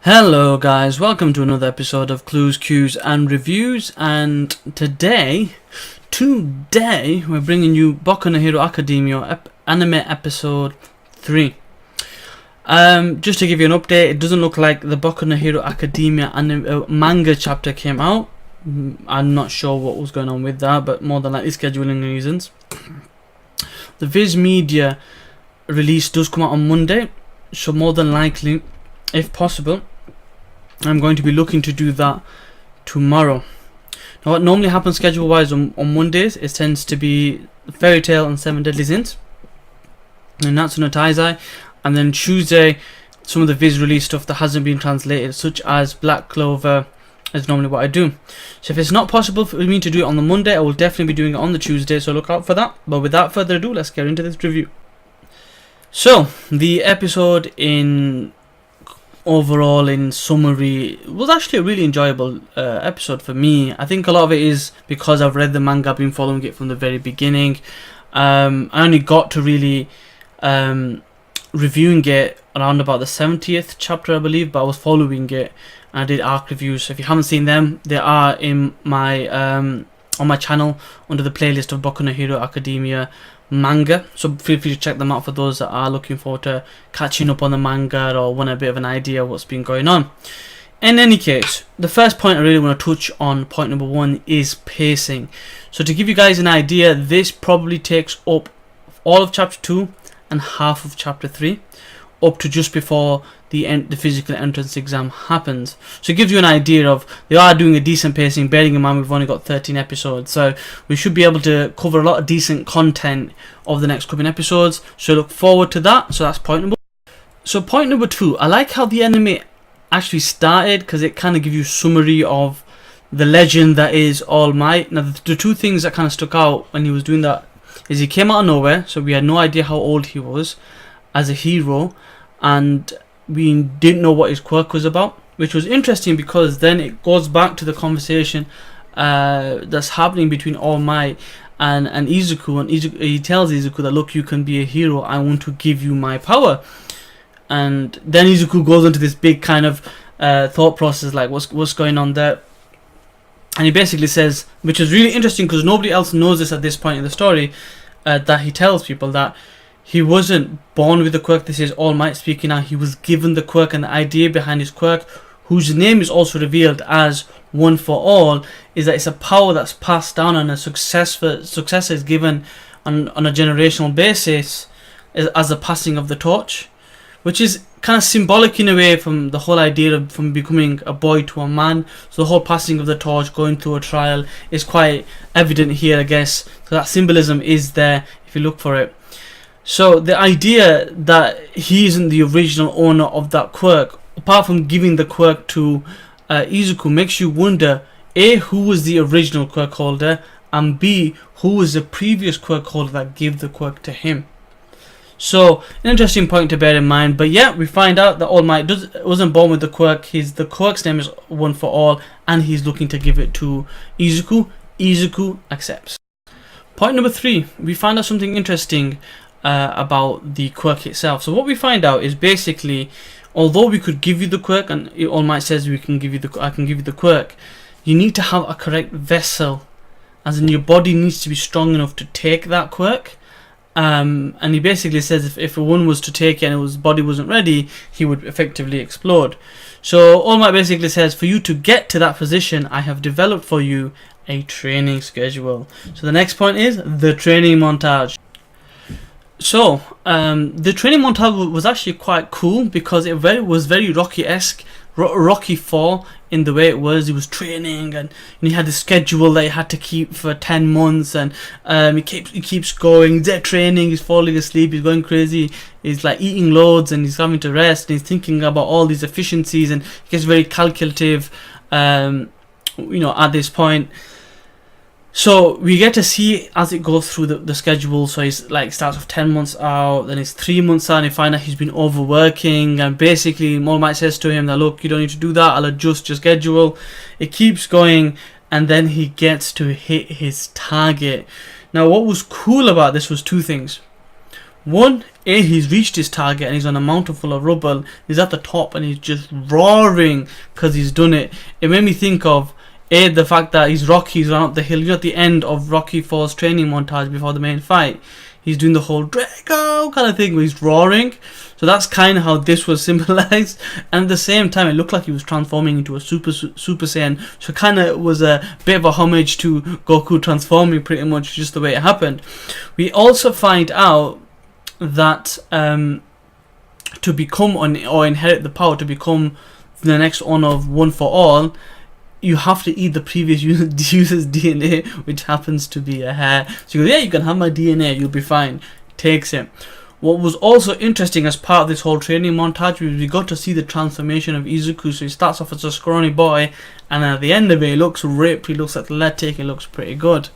Hello guys, welcome to another episode of Clues, Cues and Reviews, and today we're bringing you Boku no Hero Academia anime episode 3. Just to give you an update, it doesn't look like the Boku no Hero Academia manga chapter came out. I'm not sure what was going on with that, but more than likely scheduling reasons. The Viz Media release does come out on Monday, so more than likely, if possible, I'm going to be looking to do that tomorrow. Now, what normally happens schedule-wise on Mondays, it tends to be Fairy Tail and 7 Deadly Sins, and Natsu no Taizai, and then Tuesday, some of the Viz release stuff that hasn't been translated, such as Black Clover, is normally what I do. So if it's not possible for me to do it on the Monday, I will definitely be doing it on the Tuesday, so look out for that. But without further ado, let's get into this review. So, the episode overall in summary was actually a really enjoyable episode for me. I think a lot of it is because I've read the manga, I've been following it from the very beginning. I only got to really reviewing it around about the 70th chapter, I believe, but I was following it and I did arc reviews. So if you haven't seen them, they are in my on my channel under the playlist of Boku no Hero Academia manga, so feel free to check them out for those that are looking forward to catching up on the manga or want a bit of an idea of what's been going on. In any case, the first point I really want to touch on, point number 1, is pacing. So to give you guys an idea, this probably takes up all of chapter 2 and half of chapter 3, up to just before the physical entrance exam happens. So it gives you an idea of they are doing a decent pacing, bearing in mind we've only got 13 episodes, so we should be able to cover a lot of decent content over the next coming episodes, so look forward to that. So that's point number 1. So point number 2, I like how the anime actually started, because it kind of gives you a summary of the legend that is All Might. Now the two things that kind of stuck out when he was doing that is he came out of nowhere, so we had no idea how old he was as a hero, and we didn't know what his quirk was about, which was interesting because then it goes back to the conversation that's happening between All Might and Izuku, and he tells Izuku that, look, you can be a hero, I want to give you my power. And then Izuku goes into this big kind of thought process, like what's going on there, and he basically says, which is really interesting because nobody else knows this at this point in the story, that he tells people that he wasn't born with the quirk. This is All Might speaking now. He was given the quirk, and the idea behind his quirk, whose name is also revealed as One for All, is that it's a power that's passed down, and a successor is given on a generational basis as a passing of the torch, which is kind of symbolic in a way from the whole idea of from becoming a boy to a man. So the whole passing of the torch, going through a trial, is quite evident here, I guess. So that symbolism is there if you look for it. So the idea that he isn't the original owner of that quirk, apart from giving the quirk to Izuku, makes you wonder, A, who was the original quirk holder, and B, who was the previous quirk holder that gave the quirk to him. So an interesting point to bear in mind. But yeah, we find out that All Might wasn't born with the quirk. The quirk's name is One for All, and he's looking to give it to Izuku. Izuku accepts. Point number 3, we find out something interesting about the quirk itself. So what we find out is basically, although we could give you the quirk, and All Might says I can give you the quirk, you need to have a correct vessel, as in your body needs to be strong enough to take that quirk. And he basically says if one was to take it and his body wasn't ready, he would effectively explode. So All Might basically says, for you to get to that position, I have developed for you a training schedule. So the next point is the training montage. So the training montage was actually quite cool because it was very Rocky-esque, Rocky 4 in the way it was. He was training and he had the schedule that he had to keep for 10 months, and he keeps going. He's training, he's falling asleep, he's going crazy, he's like eating loads and he's having to rest, and he's thinking about all these efficiencies, and he gets very calculative at this point. So we get to see as it goes through the schedule. So he's like starts with 10 months out, then it's 3 months out, and you find out he's been overworking, and basically All Might says to him that, look, you don't need to do that, I'll adjust your schedule. It keeps going, and then he gets to hit his target. Now what was cool about this was two things. One, he's reached his target and he's on a mountain full of rubble. He's at the top and he's just roaring because he's done it. It made me think of the fact that he's Rocky's run up the hill. At the end of Rocky 4's training montage before the main fight, he's doing the whole Draco kind of thing where he's roaring. So that's kind of how this was symbolized. And at the same time, it looked like he was transforming into a Super Saiyan. So it kind of was a bit of a homage to Goku transforming, pretty much just the way it happened. We also find out that to become or inherit the power to become the next owner of One for All, you have to eat the previous user's DNA, which happens to be a hair. So you go, yeah, you can have my DNA, you'll be fine. Takes it. What was also interesting as part of this whole training montage, we got to see the transformation of Izuku. So he starts off as a scrawny boy, and at the end of it, he looks ripped, he looks athletic, he looks pretty good.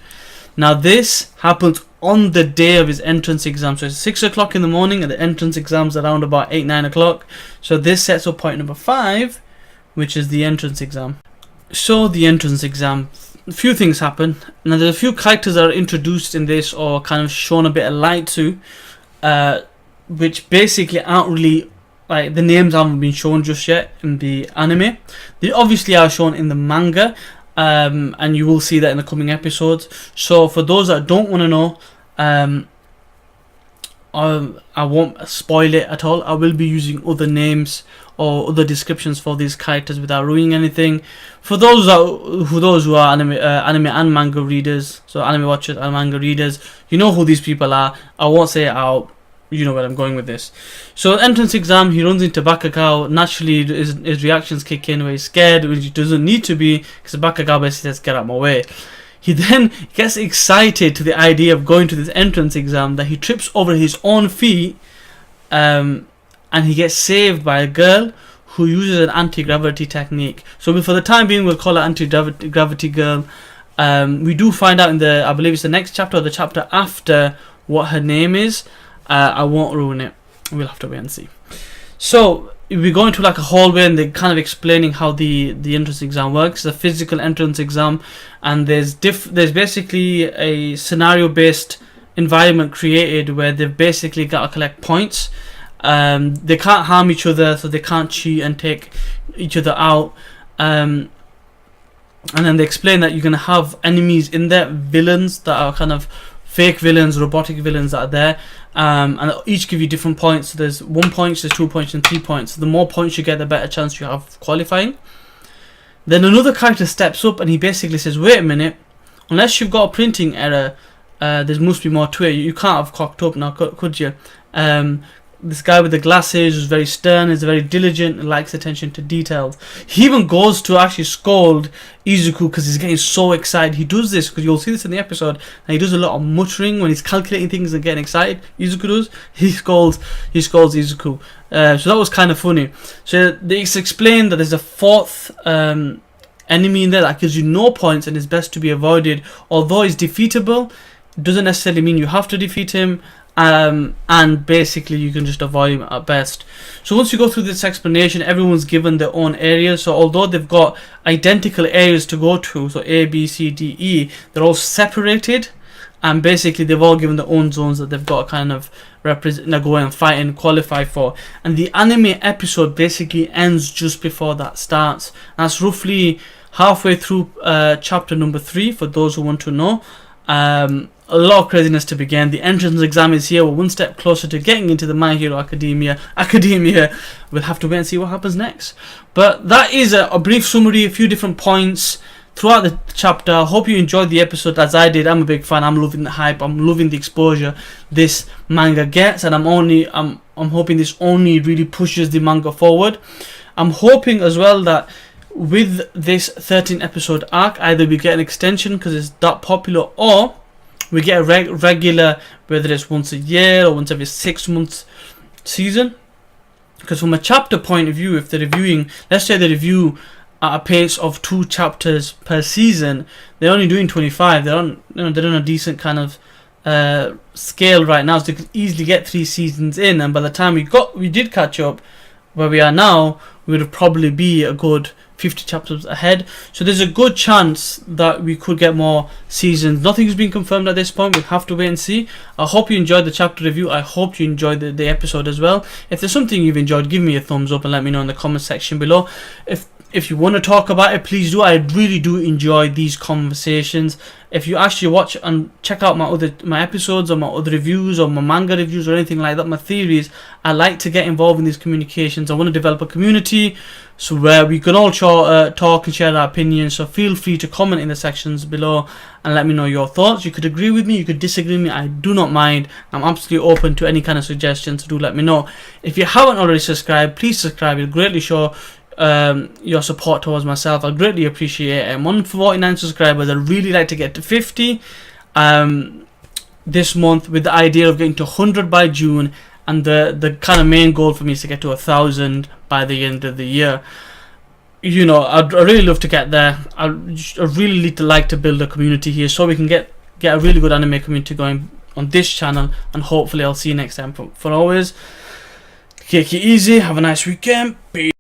Now this happens on the day of his entrance exam. So it's 6 o'clock in the morning, and the entrance exam's around about 8-9 o'clock. So this sets up point number 5, which is the entrance exam. So the entrance exam, a few things happen. Now there's a few characters that are introduced in this or kind of shown a bit of light to, which basically aren't really, like, the names haven't been shown just yet in the anime. They obviously are shown in the manga, and you will see that in the coming episodes. So for those that don't want to know, I won't spoil it at all. I will be using other names or other descriptions for these characters without ruining anything. For those who are anime and manga readers, so anime watchers and manga readers, you know who these people are. I won't say it out. You know where I'm going with this. So entrance exam, he runs into Bakagao. Naturally, his reactions kick in where he's scared, which he doesn't need to be, because Bakagao basically says, get out of my way. He then gets excited to the idea of going to this entrance exam that he trips over his own feet, and he gets saved by a girl who uses an anti-gravity technique. So for the time being, we'll call her anti-gravity girl. We do find out in the, I believe it's the next chapter or the chapter after, what her name is. I won't ruin it. We'll have to wait and see. So we go into like a hallway, and they're kind of explaining how the entrance exam works. It's a physical entrance exam, and there's basically a scenario-based environment created where they've basically got to collect points. They can't harm each other, so they can't cheat and take each other out. And then they explain that you're going to have enemies in there, villains that are kind of fake villains, robotic villains that are there, and each give you different points. So there's 1 point, there's 2 points, and 3 points. So the more points you get, the better chance you have of qualifying. Then another character steps up, and he basically says, wait a minute, unless you've got a printing error, there must be more to it. You can't have cocked up now, could you? This guy with the glasses is very stern, is very diligent, and likes attention to details. He even goes to actually scold Izuku because he's getting so excited. He does this because you'll see this in the episode, and he does a lot of muttering when he's calculating things and getting excited. Izuku does. He scolds Izuku. So that was kind of funny. So it's explained that there's a fourth enemy in there that gives you no points and is best to be avoided. Although he's defeatable, it doesn't necessarily mean you have to defeat him. And basically you can just avoid him at best. So once you go through this explanation, everyone's given their own areas. So although they've got identical areas to go to, so A, B, C, D, E, they're all separated, and basically they've all given their own zones that they've got to kind of represent, go and fight and qualify for. And the anime episode basically ends just before that starts. That's roughly halfway through chapter number 3 for those who want to know. A lot of craziness to begin. The entrance exam is here. We're one step closer to getting into the My Hero Academia. We'll have to wait and see what happens next. But that is a brief summary, a few different points throughout the chapter. I hope you enjoyed the episode as I did. I'm a big fan. I'm loving the hype. I'm loving the exposure this manga gets, and I'm hoping this only really pushes the manga forward. I'm hoping as well that with this 13 episode arc, either we get an extension because it's that popular, or we get a regular, whether it's once a year or once every 6 months season. Because from a chapter point of view, if they're reviewing, let's say they review at a pace of 2 chapters per season, they're only doing 25. They're on a decent kind of scale right now, so they could easily get 3 seasons in. And by the time we did catch up where we are now, we would probably be a good 50 chapters ahead. So there's a good chance that we could get more seasons. Nothing's been confirmed at this point. We'll have to wait and see. I hope you enjoyed the chapter review. I hope you enjoyed the episode as well. If there's something you've enjoyed, give me a thumbs up and let me know in the comment section below. If you want to talk about it, please do. I really do enjoy these conversations. If you actually watch and check out my episodes or my other reviews or my manga reviews or anything like that, my theories, I like to get involved in these communications. I want to develop a community so where we can all talk and share our opinions. So feel free to comment in the sections below and let me know your thoughts. You could agree with me, you could disagree with me. I do not mind. I'm absolutely open to any kind of suggestions. Do let me know. If you haven't already subscribed, please subscribe. It'll greatly show your support towards myself. I greatly appreciate it. I'm on 49 subscribers. I'd really like to get to 50 this month, with the idea of getting to 100 by June, and the kind of main goal for me is to get to 1,000 by the end of the year. You know, I'd really love to get there. I really like to build a community here so we can get a really good anime community going on this channel, and hopefully I'll see you next time. For always, take it easy, have a nice weekend. Peace.